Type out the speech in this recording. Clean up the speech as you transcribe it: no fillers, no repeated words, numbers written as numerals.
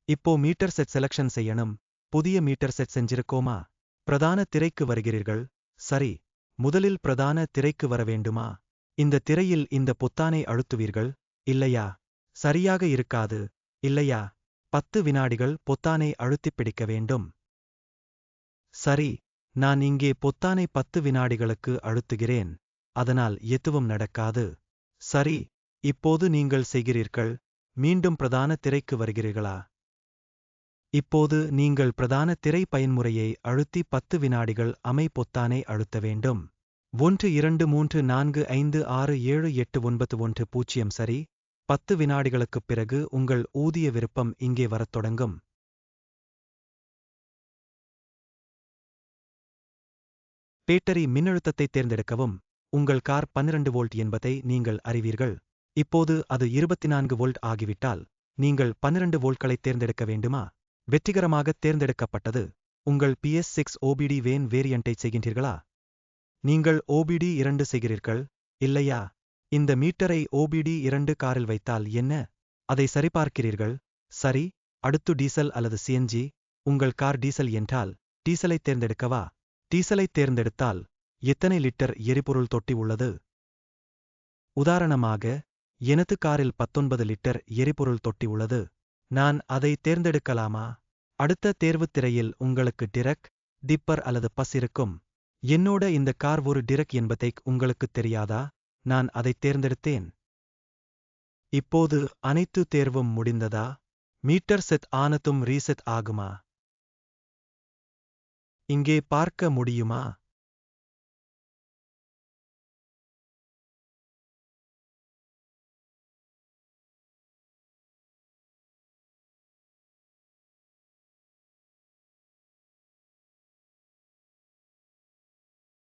இப்போ metre set selection செய்யணும். புதிய மீட்டர் செட் செஞ்சிருக்கோமா? பிரதான திரைக்கு வருகிறீர்கள். சரி. முதலில் பிரதான திரைக்கு வர வேண்டுமா? இந்த திரையில் இந்த பொத்தானை அழுத்துவீர்கள். இல்லையா? சரியாக இருக்காது. இல்லையா? 10 வினாடிகள் பொத்தானை அழுத்திப் பிடிக்க வேண்டும். சரி. நான் இங்கே பொத்தானை 10 வினாடிகளுக்கு அழுத்துகிறேன். அதனால் எதுவும் நடக்காது. சரி. இப்போது நீங்கள் செய்கிறீர்கள். மீண்டும் பிரதான திரைக்கு வருகிறீர்களா? இப்போது நீங்கள் பிரதான திரை பயன்முறையை அழுத்தி 10 வினாடிகள் பொத்தானை அழுத்த வேண்டும். 1 2 3 4 5 6 7 8 9 1 0 சரி. 10 வினாடிகளுக்குப் பிறகு உங்கள் ஊதிய விருப்பம் இங்கே வரத் தொடங்கும். பேட்டரி மின்னழுத்தத்தை தேர்ந்தெடுக்கவும். உங்கள் கார் 12 வோல்ட் என்பதை நீங்கள் அறிவீர்கள். இப்போது அது 24 வோல்ட் ஆகிவிட்டால் நீங்கள் 12 வோல்ட்களை தேர்ந்தெடுக்க வேண்டுமா? வெற்றிகரமாக தேர்ந்தெடுக்கப்பட்டது. உங்கள் PS6 OBD வேன் வேரியண்டை செய்கின்றீர்களா? நீங்கள் OBD 2 செய்கிறீர்கள். இல்லையா? இந்த மீட்டரை OBD 2 காரில் வைத்தால் என்ன? அதை சரிபார்க்கிறீர்கள். சரி. அடுத்து டீசல் அல்லது CNG. உங்கள் கார் டீசல் என்றால் டீசலை தேர்ந்தெடுக்கவா? டீசலை தேர்ந்தெடுத்தால் எத்தனை லிட்டர் எரிபொருள் தொட்டி உள்ளது? உதாரணமாக எனது காரில் 19 லிட்டர் எரிபொருள் தொட்டி உள்ளது. நான் அதை தேர்ந்தெடுக்கலாமா? அடுத்த தேர்வுத் திரையில் உங்களுக்கு டிரக், டிப்பர் அல்லது பஸ் இருக்கும். என்னோட இந்த கார் ஒரு டிரக் என்பதை உங்களுக்குத் தெரியாதா? நான் அதைத் தேர்ந்தெடுத்தேன். இப்போது அனைத்து தேர்வும் முடிந்ததா? மீட்டர் செட் ஆனதும் ரீசெட் ஆகுமா? இங்கே பார்க்க முடியுமா?